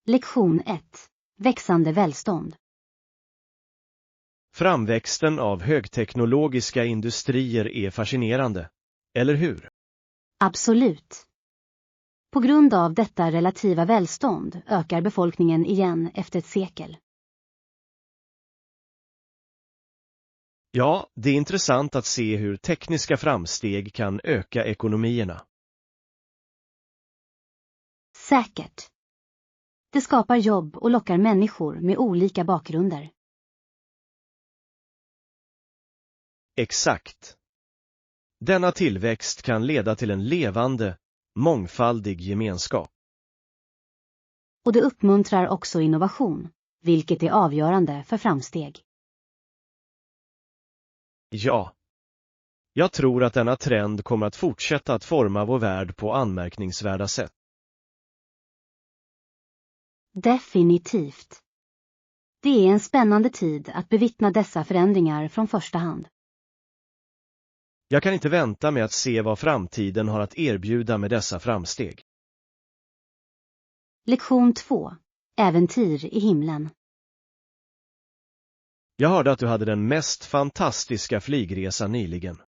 Lektion 1. Växande välstånd. Framväxten av högteknologiska industrier är fascinerande, eller hur? Absolut. På grund av detta relativa välstånd ökar befolkningen igen efter ett sekel. Ja, det är intressant att se hur tekniska framsteg kan öka ekonomierna. Säkert. Det skapar jobb och lockar människor med olika bakgrunder. Exakt. Denna tillväxt kan leda till en levande, mångfaldig gemenskap. Och det uppmuntrar också innovation, vilket är avgörande för framsteg. Ja. Jag tror att denna trend kommer att fortsätta att forma vår värld på anmärkningsvärda sätt. Definitivt. Det är en spännande tid att bevittna dessa förändringar från första hand. Jag kan inte vänta med att se vad framtiden har att erbjuda med dessa framsteg. Lektion 2. Äventyr i himlen. Jag hörde att du hade den mest fantastiska flygresan nyligen.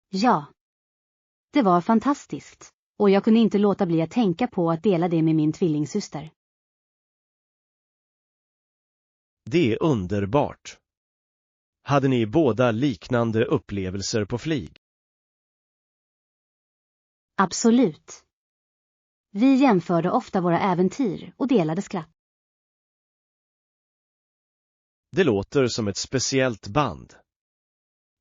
Ja. Det var fantastiskt, och jag kunde inte låta bli att tänka på att dela det med min tvillingsyster. Det är underbart. Hade ni båda liknande upplevelser på flyg? Absolut. Vi jämförde ofta våra äventyr och delade skratt. Det låter som ett speciellt band.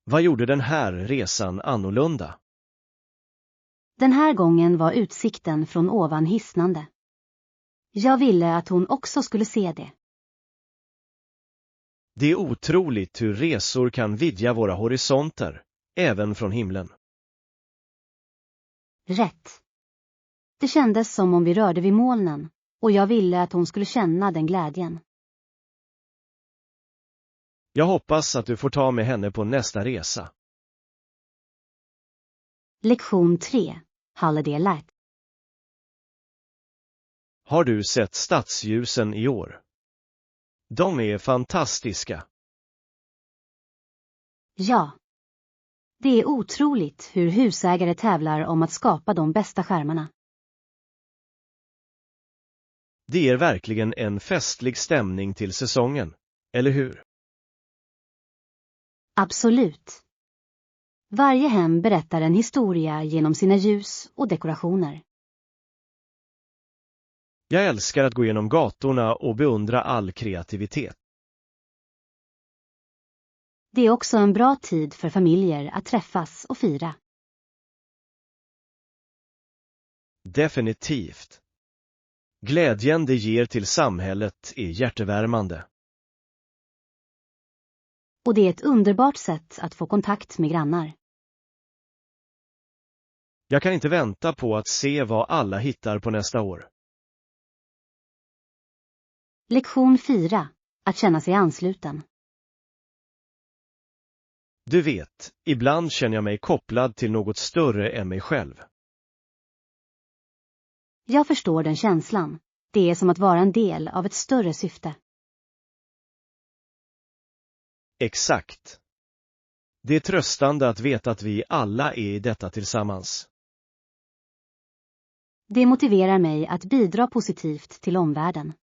Vad gjorde den här resan annorlunda? Den här gången var utsikten från ovan hisnande. Jag ville att hon också skulle se det. Det är otroligt hur resor kan vidga våra horisonter, även från himlen. Rätt. Det kändes som om vi rörde vid molnen, och jag ville att hon skulle känna den glädjen. Jag hoppas att du får ta med henne på nästa resa. Lektion 3. Holiday Light. Har du sett stadsljusen i år? De är fantastiska. Ja. Det är otroligt hur husägare tävlar om att skapa de bästa skärmarna. Det ger verkligen en festlig stämning till säsongen, eller hur? Absolut. Varje hem berättar en historia genom sina ljus och dekorationer. Jag älskar att gå genom gatorna och beundra all kreativitet. Det är också en bra tid för familjer att träffas och fira. Definitivt. Glädjen det ger till samhället är hjärtevärmande. Och det är ett underbart sätt att få kontakt med grannar. Jag kan inte vänta på att se vad alla hittar på nästa år. Lektion 4. Att känna sig ansluten. Du vet, ibland känner jag mig kopplad till något större än mig själv. Jag förstår den känslan. Det är som att vara en del av ett större syfte. Exakt. Det är tröstande att veta att vi alla är i detta tillsammans. Det motiverar mig att bidra positivt till omvärlden.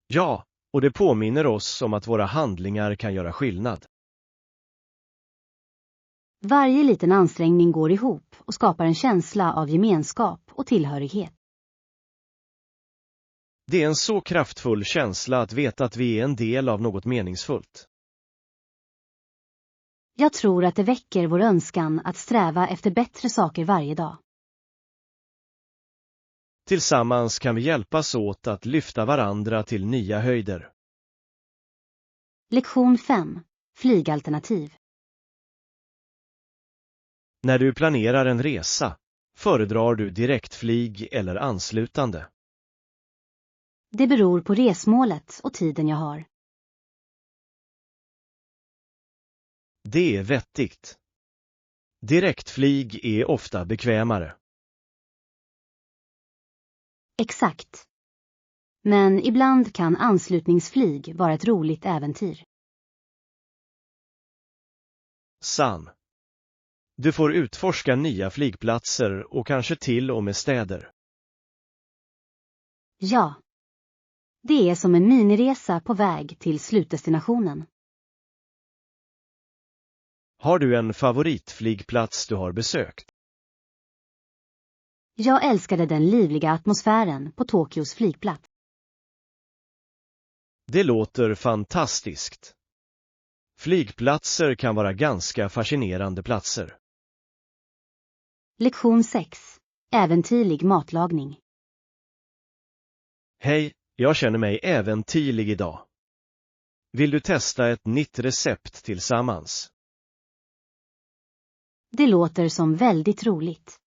Ja, och det påminner oss om att våra handlingar kan göra skillnad. Varje liten ansträngning går ihop och skapar en känsla av gemenskap och tillhörighet. Det är en så kraftfull känsla att veta att vi är en del av något meningsfullt. Jag tror att det väcker vår önskan att sträva efter bättre saker varje dag. Tillsammans kan vi hjälpas åt att lyfta varandra till nya höjder. Lektion 5. Flygalternativ. När du planerar en resa, föredrar du direktflyg eller anslutande? Det beror på resmålet och tiden jag har. Det är vettigt. Direktflyg är ofta bekvämare. Exakt. Men ibland kan anslutningsflyg vara ett roligt äventyr. San. Du får utforska nya flygplatser och kanske till och med städer. Ja. Det är som en miniresa på väg till slutdestinationen. Har du en favoritflygplats du har besökt? Jag älskade den livliga atmosfären på Tokyos flygplats. Det låter fantastiskt. Flygplatser kan vara ganska fascinerande platser. Lektion 6. Äventyrlig matlagning. Hej, jag känner mig äventyrlig idag. Vill du testa ett nytt recept tillsammans? Det låter som väldigt roligt.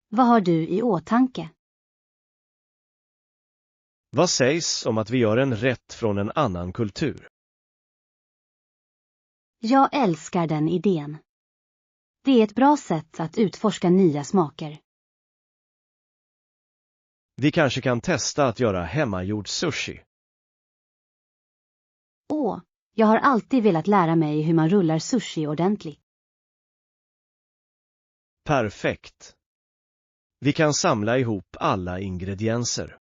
Vad har du i åtanke? Vad sägs om att vi gör en rätt från en annan kultur? Jag älskar den idén. Det är ett bra sätt att utforska nya smaker. Vi kanske kan testa att göra hemmagjord sushi. Jag har alltid velat lära mig hur man rullar sushi ordentligt. Perfekt. Vi kan samla ihop alla ingredienser.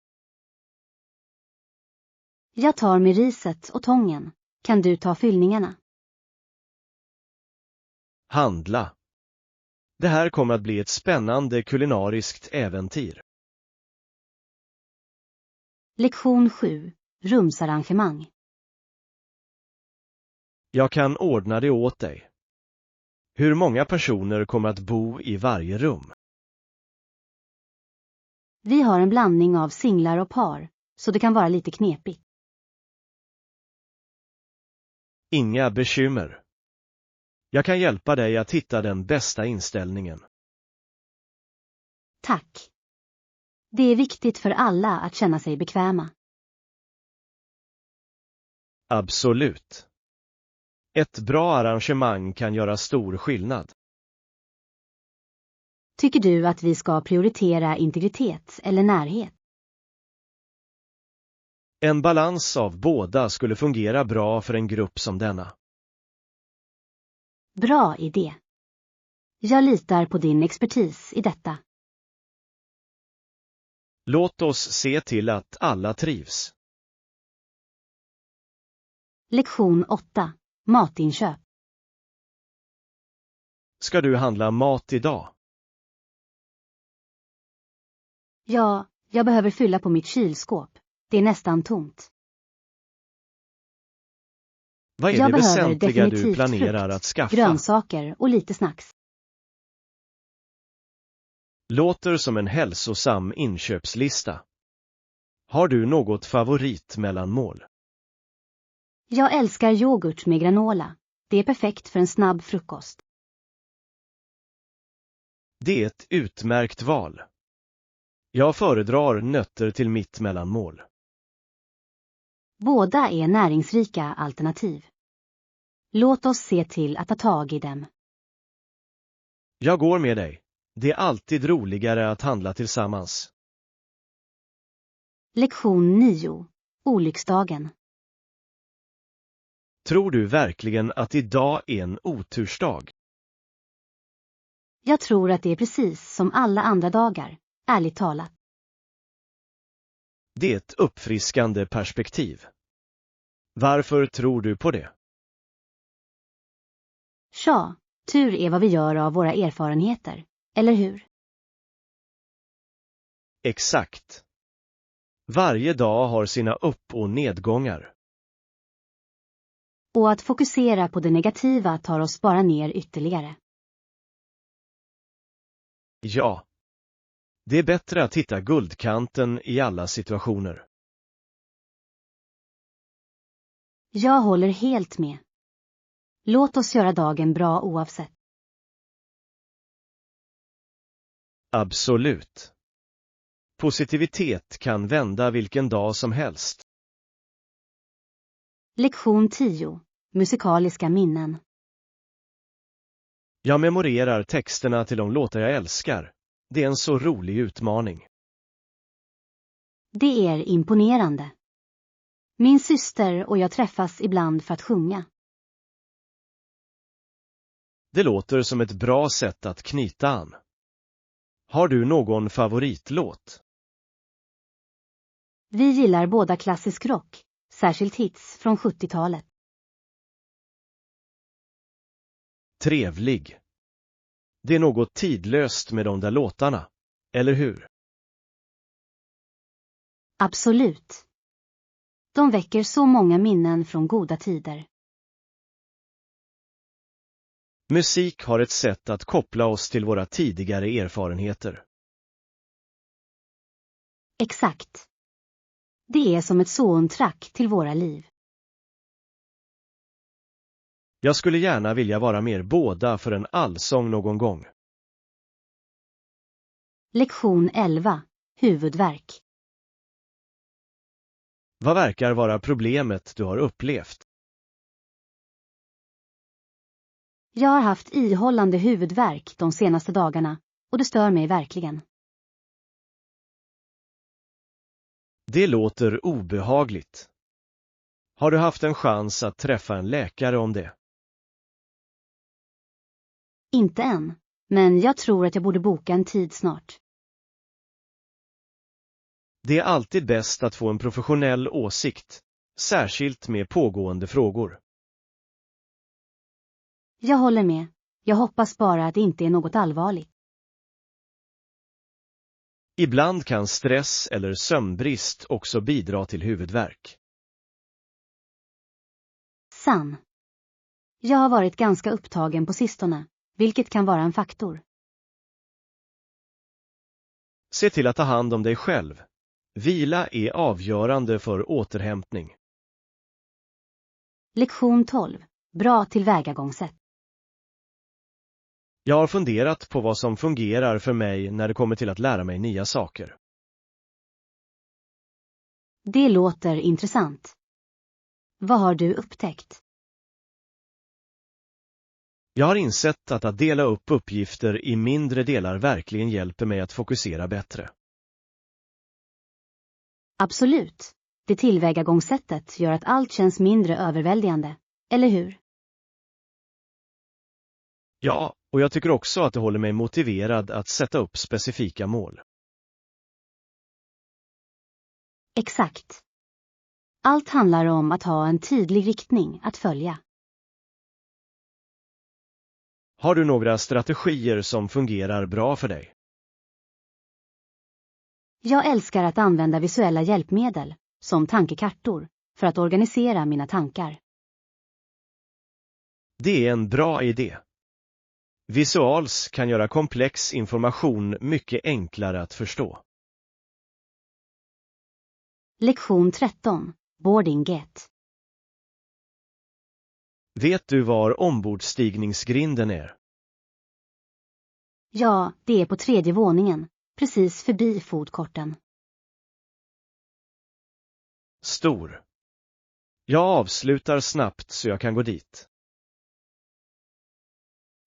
Jag tar med riset och tången. Kan du ta fyllningarna? Handla. Det här kommer att bli ett spännande kulinariskt äventyr. Lektion 7. Rumsarrangemang. Jag kan ordna det åt dig. Hur många personer kommer att bo i varje rum? Vi har en blandning av singlar och par, så det kan vara lite knepigt. Inga bekymmer. Jag kan hjälpa dig att hitta den bästa inställningen. Tack. Det är viktigt för alla att känna sig bekväma. Absolut. Ett bra arrangemang kan göra stor skillnad. Tycker du att vi ska prioritera integritet eller närhet? En balans av båda skulle fungera bra för en grupp som denna. Bra idé. Jag litar på din expertis i detta. Låt oss se till att alla trivs. Lektion 8. Matinköp. Ska du handla mat idag? Ja, jag behöver fylla på mitt kylskåp. Det är nästan tomt. Vad är Jag det behöver väsentliga du definitivt planerar frukt, att skaffa? grönsaker och lite snacks. Låter som en hälsosam inköpslista. Har du något favoritmellanmål? Jag älskar yoghurt med granola. Det är perfekt för en snabb frukost. Det är ett utmärkt val. Jag föredrar nötter till mitt mellanmål. Båda är näringsrika alternativ. Låt oss se till att ta tag i dem. Jag går med dig. Det är alltid roligare att handla tillsammans. Lektion 9. Olycksdagen. Tror du verkligen att idag är en otursdag? Jag tror att det är precis som alla andra dagar, ärligt talat. Det är ett uppfriskande perspektiv. Varför tror du på det? Tja, tur är vad vi gör av våra erfarenheter, eller hur? Exakt. Varje dag har sina upp- och nedgångar. Och att fokusera på det negativa tar oss bara ner ytterligare. Ja. Det är bättre att hitta guldkanten i alla situationer. Jag håller helt med. Låt oss göra dagen bra oavsett. Absolut. Positivitet kan vända vilken dag som helst. Lektion 10. Musikaliska minnen. Jag memorerar texterna till de låtar jag älskar. Det är en så rolig utmaning. Det är imponerande. Min syster och jag träffas ibland för att sjunga. Det låter som ett bra sätt att knyta an. Har du någon favoritlåt? Vi gillar båda klassisk rock, särskilt hits från 70-talet. Trevlig. Det är något tidlöst med de där låtarna, eller hur? Absolut. De väcker så många minnen från goda tider. Musik har ett sätt att koppla oss till våra tidigare erfarenheter. Exakt. Det är som ett soundtrack till våra liv. Jag skulle gärna vilja vara mer båda för en allsång någon gång. Lektion 11. Huvudvärk. Vad verkar vara problemet du har upplevt? Jag har haft ihållande huvudvärk de senaste dagarna och det stör mig verkligen. Det låter obehagligt. Har du haft en chans att träffa en läkare om det? Inte än, men jag tror att jag borde boka en tid snart. Det är alltid bäst att få en professionell åsikt, särskilt med pågående frågor. Jag håller med. Jag hoppas bara att det inte är något allvarligt. Ibland kan stress eller sömnbrist också bidra till huvudvärk. Sann. Jag har varit ganska upptagen på sistone, vilket kan vara en faktor. Se till att ta hand om dig själv. Vila är avgörande för återhämtning. Lektion 12. Bra tillvägagångssätt. Jag har funderat på vad som fungerar för mig när det kommer till att lära mig nya saker. Det låter intressant. Vad har du upptäckt? Jag har insett att dela upp uppgifter i mindre delar verkligen hjälper mig att fokusera bättre. Absolut. Det tillvägagångssättet gör att allt känns mindre överväldigande, eller hur? Ja, och jag tycker också att det håller mig motiverad att sätta upp specifika mål. Exakt. Allt handlar om att ha en tydlig riktning att följa. Har du några strategier som fungerar bra för dig? Jag älskar att använda visuella hjälpmedel, som tankekartor, för att organisera mina tankar. Det är en bra idé. Visuals kan göra komplex information mycket enklare att förstå. Lektion 13. Boarding gate. Vet du var ombordstigningsgrinden är? Ja, det är på 3:e våningen, precis förbi foodcourten. Stor. Jag avslutar snabbt så jag kan gå dit.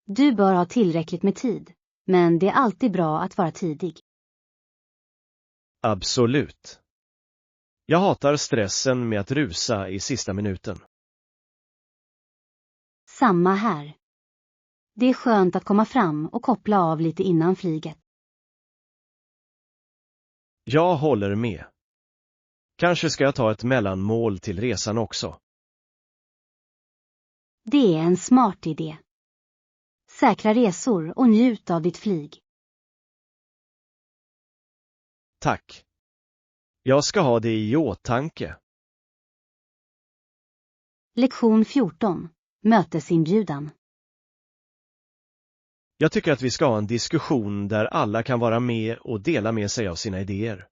Du bör ha tillräckligt med tid, men det är alltid bra att vara tidig. Absolut. Jag hatar stressen med att rusa i sista minuten. Samma här. Det är skönt att komma fram och koppla av lite innan flyget. Jag håller med. Kanske ska jag ta ett mellanmål till resan också. Det är en smart idé. Säkra resor och njut av ditt flyg. Tack. Jag ska ha det i åtanke. Lektion 14. Mötesinbjudan. Jag tycker att vi ska ha en diskussion där alla kan vara med och dela med sig av sina idéer.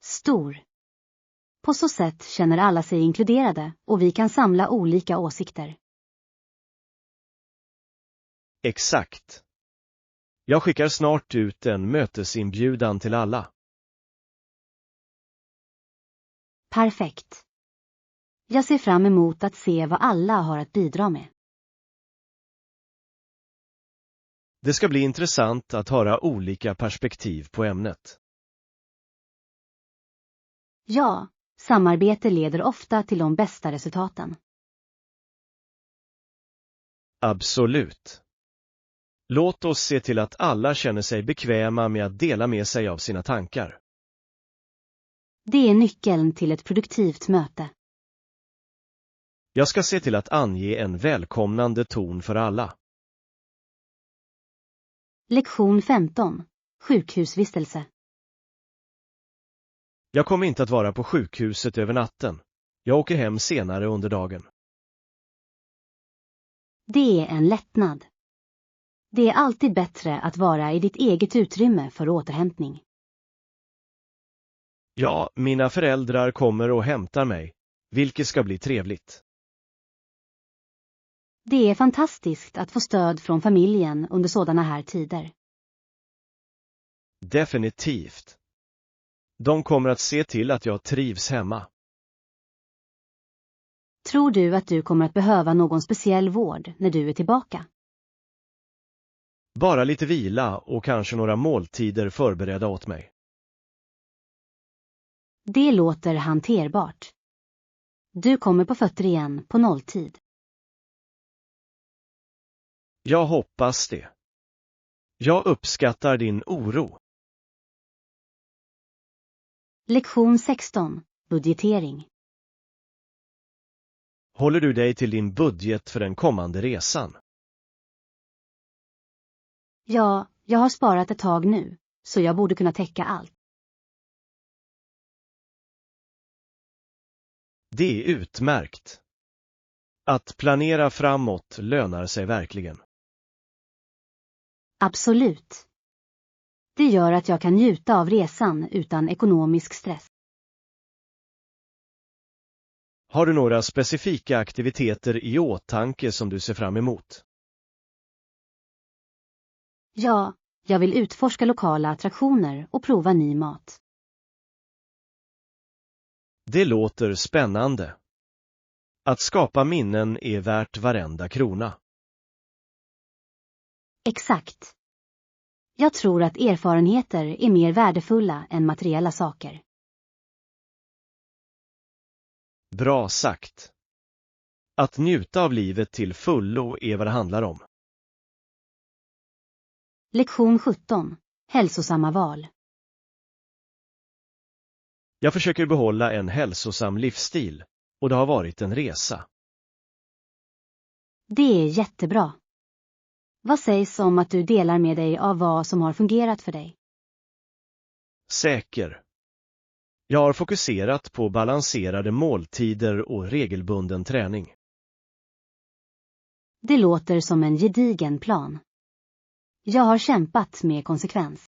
Stor. På så sätt känner alla sig inkluderade och vi kan samla olika åsikter. Exakt. Jag skickar snart ut en mötesinbjudan till alla. Perfekt. Jag ser fram emot att se vad alla har att bidra med. Det ska bli intressant att höra olika perspektiv på ämnet. Ja, samarbete leder ofta till de bästa resultaten. Absolut. Låt oss se till att alla känner sig bekväma med att dela med sig av sina tankar. Det är nyckeln till ett produktivt möte. Jag ska se till att ange en välkomnande ton för alla. Lektion 15. Sjukhusvistelse. Jag kommer inte att vara på sjukhuset över natten. Jag åker hem senare under dagen. Det är en lättnad. Det är alltid bättre att vara i ditt eget utrymme för återhämtning. Ja, mina föräldrar kommer och hämtar mig, vilket ska bli trevligt. Det är fantastiskt att få stöd från familjen under sådana här tider. Definitivt. De kommer att se till att jag trivs hemma. Tror du att du kommer att behöva någon speciell vård när du är tillbaka? Bara lite vila och kanske några måltider förberedda åt mig. Det låter hanterbart. Du kommer på fötter igen på nolltid. Jag hoppas det. Jag uppskattar din oro. Lektion 16. Budgetering. Håller du dig till din budget för den kommande resan? Ja, jag har sparat ett tag nu, så jag borde kunna täcka allt. Det är utmärkt. Att planera framåt lönar sig verkligen. Absolut. Det gör att jag kan njuta av resan utan ekonomisk stress. Har du några specifika aktiviteter i åtanke som du ser fram emot? Ja, jag vill utforska lokala attraktioner och prova ny mat. Det låter spännande. Att skapa minnen är värt varenda krona. Exakt. Jag tror att erfarenheter är mer värdefulla än materiella saker. Bra sagt. Att njuta av livet till fullo är vad det handlar om. Lektion 17. Hälsosamma val. Jag försöker behålla en hälsosam livsstil, och det har varit en resa. Det är jättebra. Vad sägs om att du delar med dig av vad som har fungerat för dig? Säker. Jag har fokuserat på balanserade måltider och regelbunden träning. Det låter som en gedigen plan. Jag har kämpat med konsekvens.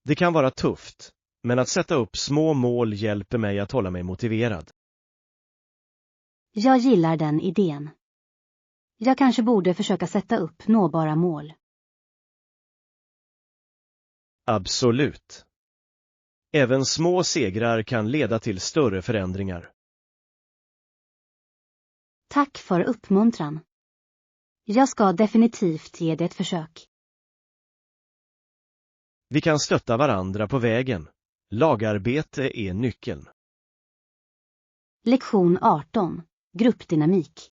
Det kan vara tufft, men att sätta upp små mål hjälper mig att hålla mig motiverad. Jag gillar den idén. Jag kanske borde försöka sätta upp nåbara mål. Absolut. Även små segrar kan leda till större förändringar. Tack för uppmuntran. Jag ska definitivt ge det ett försök. Vi kan stötta varandra på vägen. Lagarbete är nyckeln. Lektion 18. Gruppdynamik.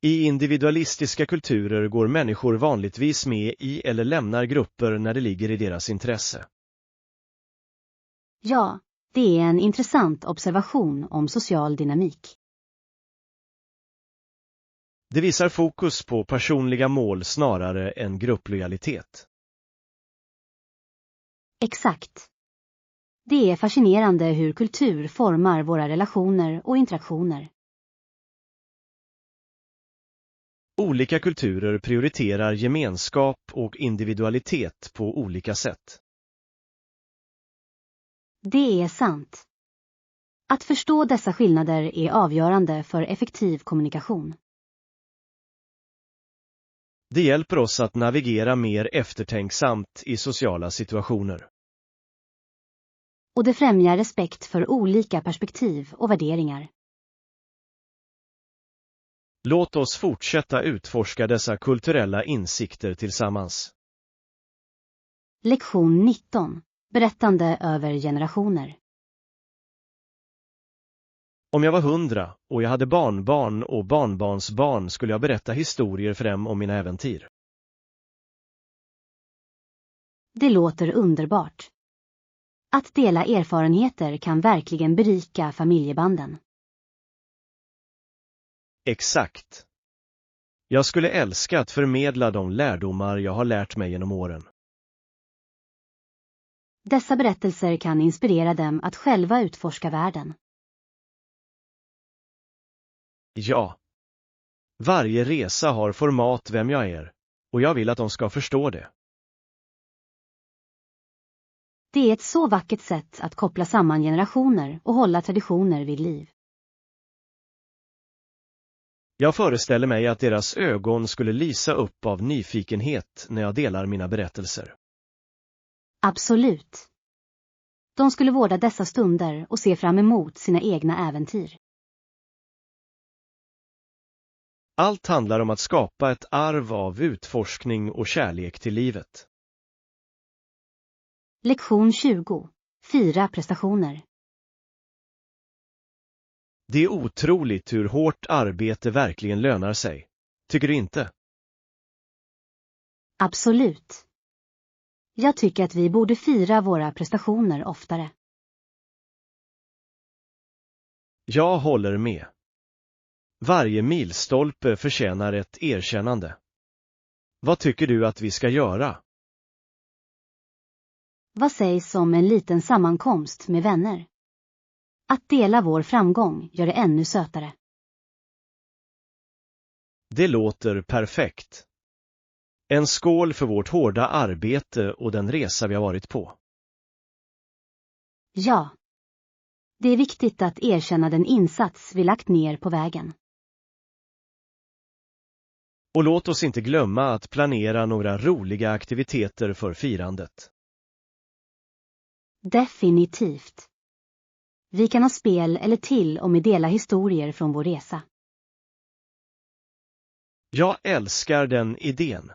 I individualistiska kulturer går människor vanligtvis med i eller lämnar grupper när det ligger i deras intresse. Ja, det är en intressant observation om social dynamik. Det visar fokus på personliga mål snarare än grupplojalitet. Exakt. Det är fascinerande hur kultur formar våra relationer och interaktioner. Olika kulturer prioriterar gemenskap och individualitet på olika sätt. Det är sant. Att förstå dessa skillnader är avgörande för effektiv kommunikation. Det hjälper oss att navigera mer eftertänksamt i sociala situationer. Och det främjar respekt för olika perspektiv och värderingar. Låt oss fortsätta utforska dessa kulturella insikter tillsammans. Lektion 19. berättande över generationer. Om jag var 100 och jag hade barnbarn och barnbarnsbarn skulle jag berätta historier för dem om mina äventyr. Det låter underbart. Att dela erfarenheter kan verkligen berika familjebanden. Exakt. Jag skulle älska att förmedla de lärdomar jag har lärt mig genom åren. Dessa berättelser kan inspirera dem att själva utforska världen. Ja. Varje resa har format vem jag är, och jag vill att de ska förstå det. Det är ett så vackert sätt att koppla samman generationer och hålla traditioner vid liv. Jag föreställer mig att deras ögon skulle lysa upp av nyfikenhet när jag delar mina berättelser. Absolut. De skulle vårda dessa stunder och se fram emot sina egna äventyr. Allt handlar om att skapa ett arv av utforskning och kärlek till livet. Lektion 20. Fira prestationer. Det är otroligt hur hårt arbete verkligen lönar sig. Tycker du inte? Absolut. Jag tycker att vi borde fira våra prestationer oftare. Jag håller med. Varje milstolpe förtjänar ett erkännande. Vad tycker du att vi ska göra? Vad sägs om en liten sammankomst med vänner? Att dela vår framgång gör det ännu sötare. Det låter perfekt. En skål för vårt hårda arbete och den resa vi har varit på. Ja. Det är viktigt att erkänna den insats vi lagt ner på vägen. Och låt oss inte glömma att planera några roliga aktiviteter för firandet. Definitivt. Vi kan ha spel eller till och med dela historier från vår resa. Jag älskar den idén.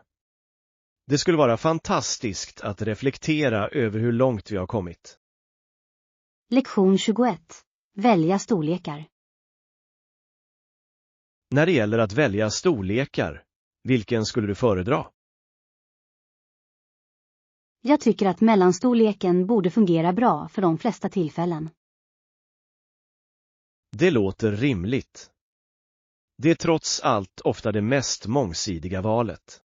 Det skulle vara fantastiskt att reflektera över hur långt vi har kommit. Lektion 21. Välja storlekar. När det gäller att välja storlekar, vilken skulle du föredra? Jag tycker att mellanstorleken borde fungera bra för de flesta tillfällen. Det låter rimligt. Det är trots allt ofta det mest mångsidiga valet.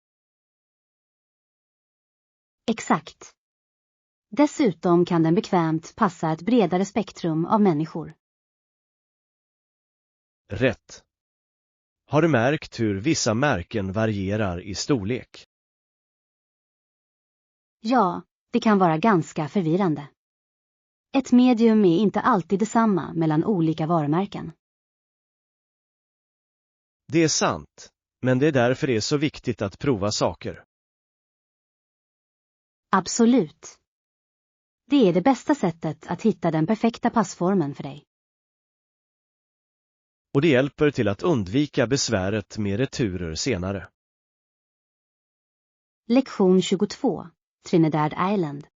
Exakt. Dessutom kan den bekvämt passa ett bredare spektrum av människor. Rätt. Har du märkt hur vissa märken varierar i storlek? Ja, det kan vara ganska förvirrande. Ett medium är inte alltid detsamma mellan olika varumärken. Det är sant, men det är därför det är så viktigt att prova saker. Absolut. Det är det bästa sättet att hitta den perfekta passformen för dig. Och det hjälper till att undvika besväret med returer senare. Lektion 22. Trinidad Island.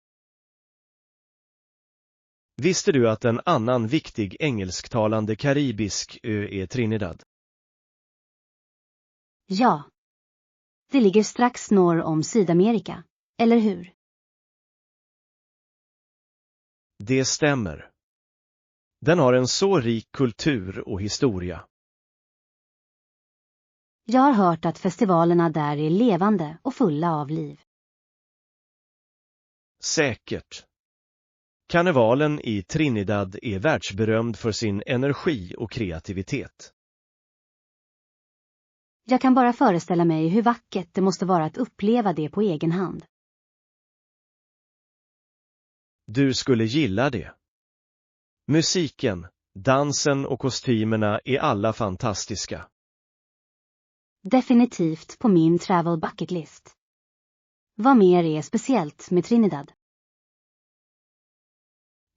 Visste du att en annan viktig engelsktalande karibisk ö är Trinidad? Ja. Det ligger strax norr om Sydamerika, eller hur? Det stämmer. Den har en så rik kultur och historia. Jag har hört att festivalerna där är levande och fulla av liv. Säkert. Karnevalen i Trinidad är världsberömd för sin energi och kreativitet. Jag kan bara föreställa mig hur vackert det måste vara att uppleva det på egen hand. Du skulle gilla det. Musiken, dansen och kostymerna är alla fantastiska. Definitivt på min travel bucket list. Vad mer är speciellt med Trinidad?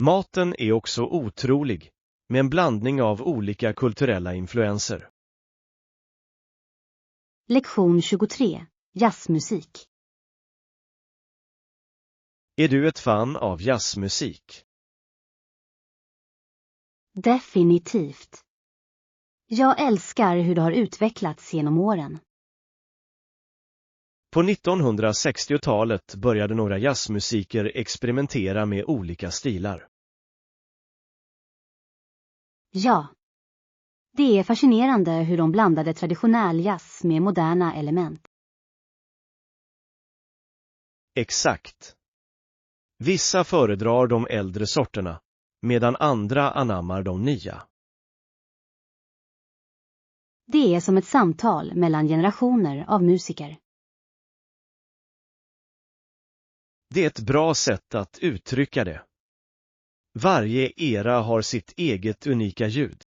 Maten är också otrolig, med en blandning av olika kulturella influenser. Lektion 23. Jazzmusik. Är du ett fan av jazzmusik? Definitivt. Jag älskar hur det har utvecklats genom åren. På 1960-talet började några jazzmusiker experimentera med olika stilar. Ja. Det är fascinerande hur de blandade traditionell jazz med moderna element. Exakt. Vissa föredrar de äldre sorterna, medan andra anammar de nya. Det är som ett samtal mellan generationer av musiker. Det är ett bra sätt att uttrycka det. Varje era har sitt eget unika ljud.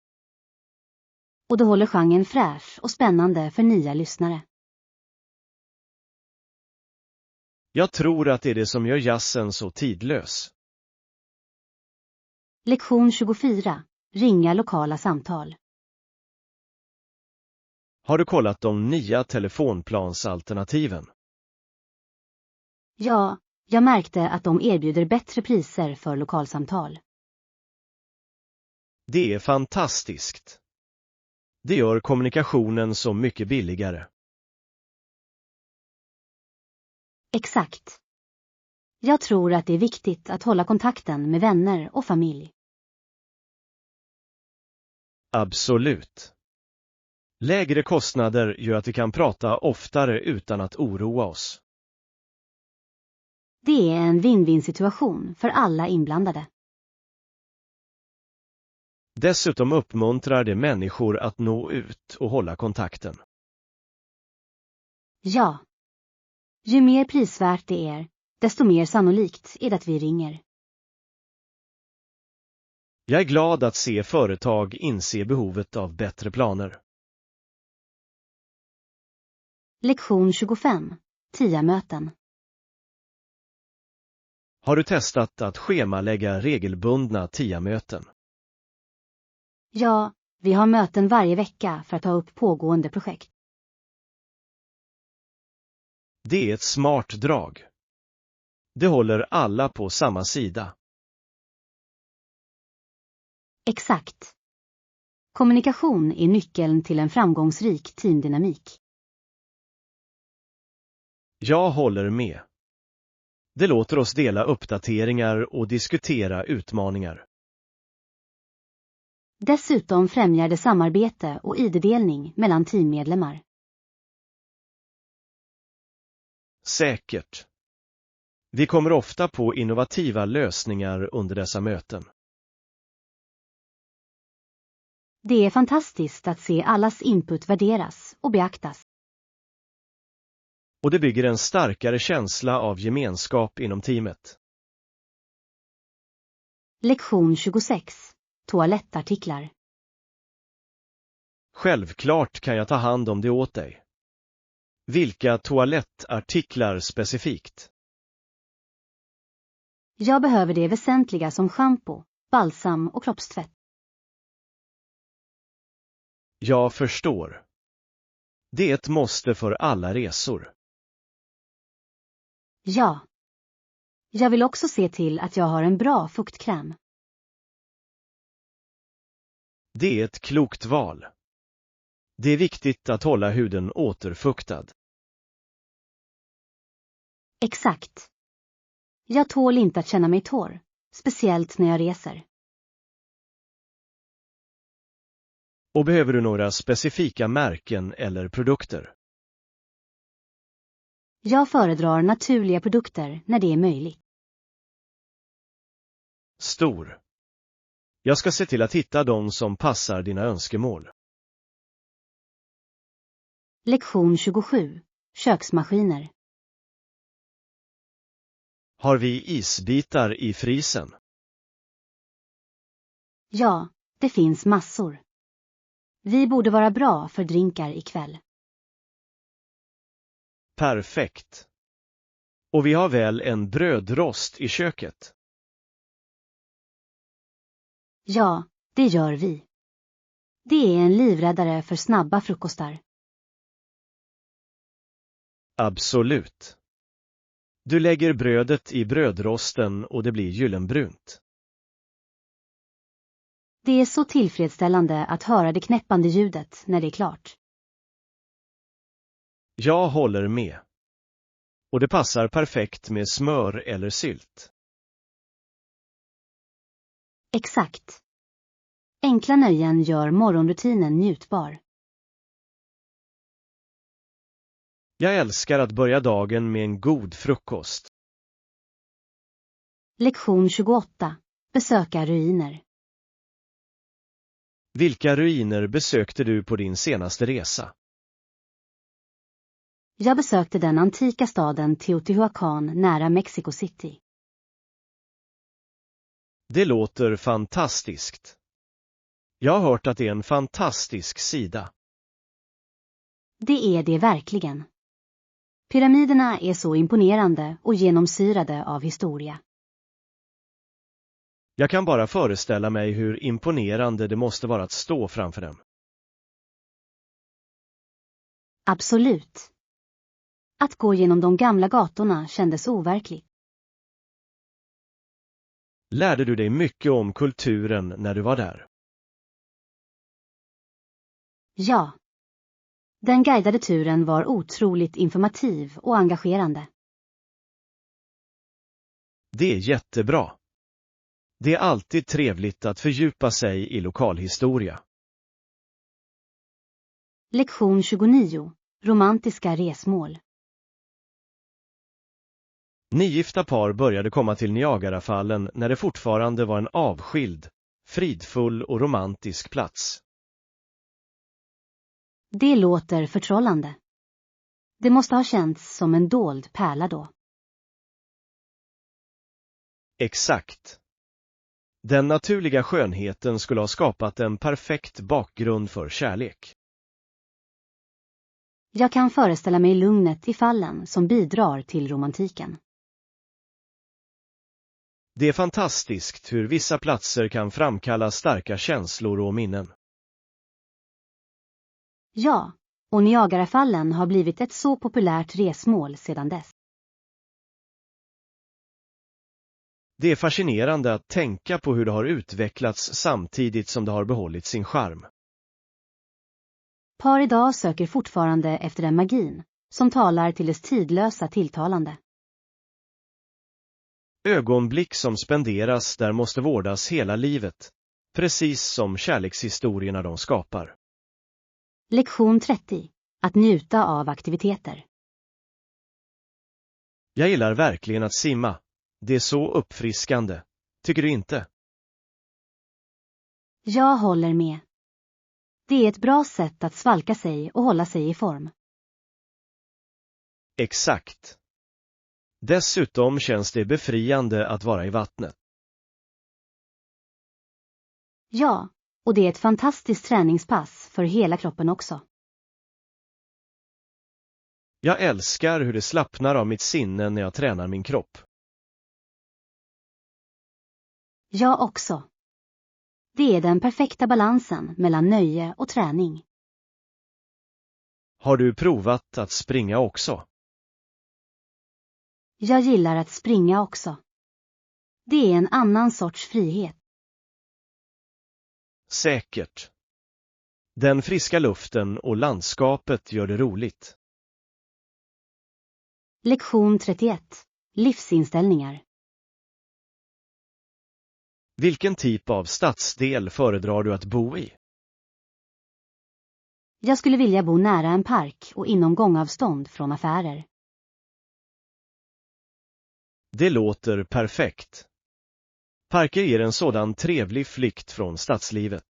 Och det håller genren fräsch och spännande för nya lyssnare. Jag tror att det är det som gör jazzen så tidlös. Lektion 24. Ringa lokala samtal. Har du kollat de nya telefonplansalternativen? Ja, jag märkte att de erbjuder bättre priser för lokalsamtal. Det är fantastiskt. Det gör kommunikationen så mycket billigare. Exakt. Jag tror att det är viktigt att hålla kontakten med vänner och familj. Absolut. Lägre kostnader gör att vi kan prata oftare utan att oroa oss. Det är en win-win situation för alla inblandade. Dessutom uppmuntrar det människor att nå ut och hålla kontakten. Ja. Ju mer prisvärt det är, desto mer sannolikt är det att vi ringer. Jag är glad att se företag inse behovet av bättre planer. Lektion 25. TIA-möten. Har du testat att schemalägga regelbundna TIA-möten? Ja, vi har möten varje vecka för att ta upp pågående projekt. Det är ett smart drag. Det håller alla på samma sida. Exakt. Kommunikation är nyckeln till en framgångsrik teamdynamik. Jag håller med. Det låter oss dela uppdateringar och diskutera utmaningar. Dessutom främjar det samarbete och ID-delning mellan teammedlemmar. Säkert. Vi kommer ofta på innovativa lösningar under dessa möten. Det är fantastiskt att se allas input värderas och beaktas. Och det bygger en starkare känsla av gemenskap inom teamet. Lektion 26. Toalettartiklar. Självklart kan jag ta hand om det åt dig. Vilka toalettartiklar specifikt? Jag behöver det väsentliga som shampoo, balsam och kroppstvätt. Jag förstår. Det är ett måste för alla resor. Ja. Jag vill också se till att jag har en bra fuktkräm. Det är ett klokt val. Det är viktigt att hålla huden återfuktad. Exakt. Jag tål inte att känna mig torr, speciellt när jag reser. Och behöver du några specifika märken eller produkter? Jag föredrar naturliga produkter när det är möjligt. Stor. Jag ska se till att hitta de som passar dina önskemål. Lektion 27. Köksmaskiner. Har vi isbitar i frysen? Ja, det finns massor. Vi borde vara bra för drinkar ikväll. Perfekt. Och vi har väl en brödrost i köket? Ja, det gör vi. Det är en livräddare för snabba frukostar. Absolut. Du lägger brödet i brödrosten och det blir gyllenbrunt. Det är så tillfredsställande att höra det knäppande ljudet när det är klart. Jag håller med. Och det passar perfekt med smör eller sylt. Exakt. Enkla nöjen gör morgonrutinen njutbar. Jag älskar att börja dagen med en god frukost. Lektion 28. Besöka ruiner. Vilka ruiner besökte du på din senaste resa? Jag besökte den antika staden Teotihuacan nära Mexico City. Det låter fantastiskt. Jag har hört att det är en fantastisk sida. Det är det verkligen. Pyramiderna är så imponerande och genomsyrade av historia. Jag kan bara föreställa mig hur imponerande det måste vara att stå framför dem. Absolut. Att gå genom de gamla gatorna kändes overkligt. Lärde du dig mycket om kulturen när du var där? Ja. Den guidade turen var otroligt informativ och engagerande. Det är jättebra. Det är alltid trevligt att fördjupa sig i lokalhistoria. Lektion 29. Romantiska resmål. Nygifta par började komma till Niagarafallen när det fortfarande var en avskild, fridfull och romantisk plats. Det låter förtrollande. Det måste ha känts som en dold pärla då. Exakt. Den naturliga skönheten skulle ha skapat en perfekt bakgrund för kärlek. Jag kan föreställa mig lugnet i fallen som bidrar till romantiken. Det är fantastiskt hur vissa platser kan framkalla starka känslor och minnen. Ja, och Niagarafallen har blivit ett så populärt resmål sedan dess. Det är fascinerande att tänka på hur det har utvecklats samtidigt som det har behållit sin charm. Par idag söker fortfarande efter den magin som talar till dess tidlösa tilltalande. Ögonblick som spenderas där måste vårdas hela livet, precis som kärlekshistorierna de skapar. Lektion 30. Att njuta av aktiviteter. Jag gillar verkligen att simma. Det är så uppfriskande. Tycker du inte? Jag håller med. Det är ett bra sätt att svalka sig och hålla sig i form. Exakt. Dessutom känns det befriande att vara i vattnet. Ja, och det är ett fantastiskt träningspass för hela kroppen också. Jag älskar hur det slappnar av mitt sinne när jag tränar min kropp. Jag också. Det är den perfekta balansen mellan nöje och träning. Har du provat att springa också? Jag gillar att springa också. Det är en annan sorts frihet. Säkert. Den friska luften och landskapet gör det roligt. Lektion 31. Livsinställningar. Vilken typ av stadsdel föredrar du att bo i? Jag skulle vilja bo nära en park och inom gångavstånd från affärer. Det låter perfekt. Parker ger en sådan trevlig flykt från stadslivet.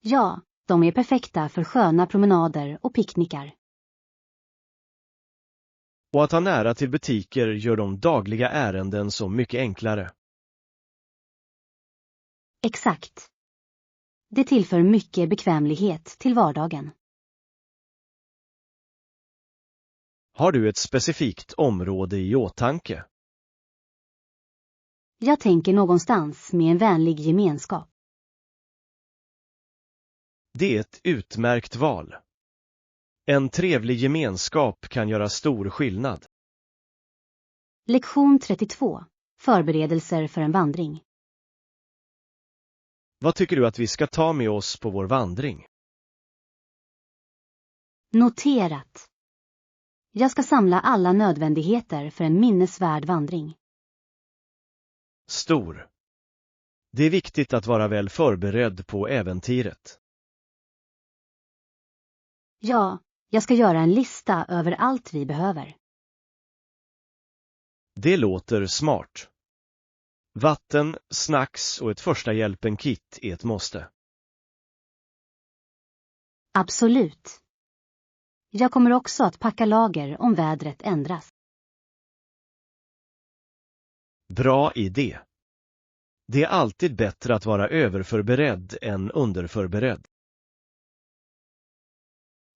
Ja, de är perfekta för sköna promenader och picknickar. Och att ha nära till butiker gör de dagliga ärenden så mycket enklare. Exakt. Det tillför mycket bekvämlighet till vardagen. Har du ett specifikt område i åtanke? Jag tänker någonstans med en vänlig gemenskap. Det är ett utmärkt val. En trevlig gemenskap kan göra stor skillnad. Lektion 32. Förberedelser för en vandring. Vad tycker du att vi ska ta med oss på vår vandring? Noterat. Jag ska samla alla nödvändigheter för en minnesvärd vandring. Stor. Det är viktigt att vara väl förberedd på äventyret. Ja, jag ska göra en lista över allt vi behöver. Det låter smart. Vatten, snacks och ett första hjälpen-kit är ett måste. Absolut. Jag kommer också att packa lager om vädret ändras. Bra idé. Det är alltid bättre att vara överförberedd än underförberedd.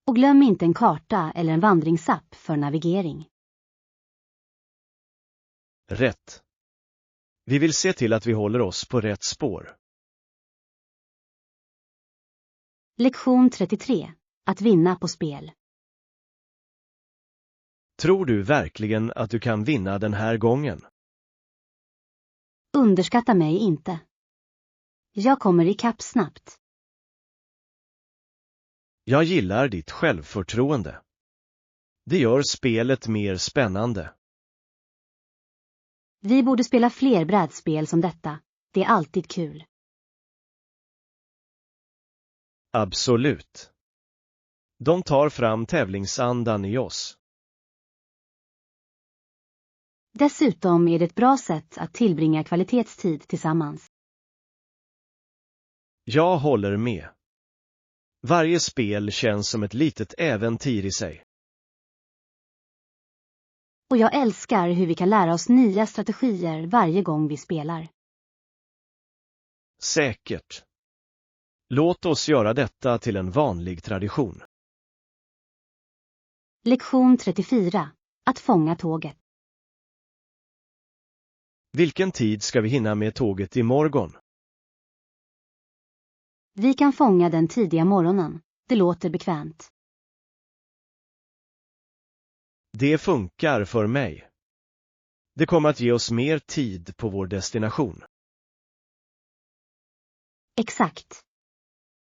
Och glöm inte en karta eller en vandringsapp för navigering. Rätt. Vi vill se till att vi håller oss på rätt spår. Lektion 33. Att vinna på spel. Tror du verkligen att du kan vinna den här gången? Underskatta mig inte. Jag kommer ikapp snabbt. Jag gillar ditt självförtroende. Det gör spelet mer spännande. Vi borde spela fler brädspel som detta. Det är alltid kul. Absolut. De tar fram tävlingsandan i oss. Dessutom är det ett bra sätt att tillbringa kvalitetstid tillsammans. Jag håller med. Varje spel känns som ett litet äventyr i sig. Och jag älskar hur vi kan lära oss nya strategier varje gång vi spelar. Säkert. Låt oss göra detta till en vanlig tradition. Lektion 34. Att fånga tåget. Vilken tid ska vi hinna med tåget imorgon? Vi kan fånga den tidiga morgonen. Det låter bekvämt. Det funkar för mig. Det kommer att ge oss mer tid på vår destination. Exakt.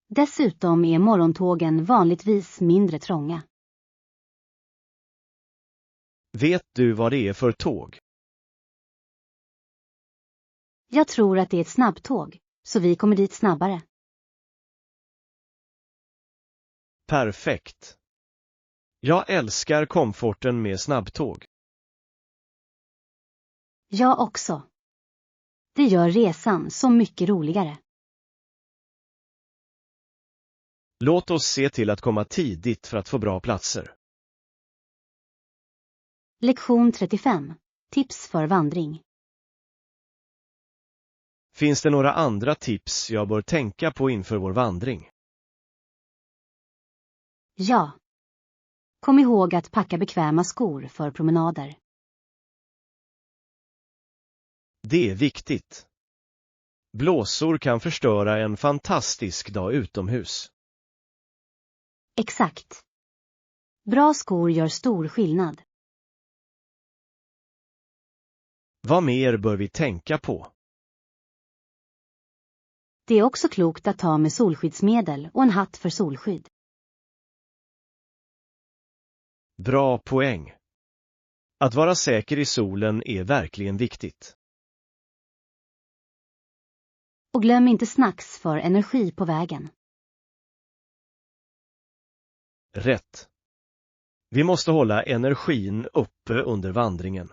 Dessutom är morgontågen vanligtvis mindre trånga. Vet du vad det är för tåg? Jag tror att det är ett snabbtåg, så vi kommer dit snabbare. Perfekt. Jag älskar komforten med snabbtåg. Jag också. Det gör resan så mycket roligare. Låt oss se till att komma tidigt för att få bra platser. Lektion 35. Tips för vandring. Finns det några andra tips jag bör tänka på inför vår vandring? Ja. Kom ihåg att packa bekväma skor för promenader. Det är viktigt. Blåsor kan förstöra en fantastisk dag utomhus. Exakt. Bra skor gör stor skillnad. Vad mer bör vi tänka på? Det är också klokt att ta med solskyddsmedel och en hatt för solskydd. Bra poäng. Att vara säker i solen är verkligen viktigt. Och glöm inte snacks för energi på vägen. Rätt. Vi måste hålla energin uppe under vandringen.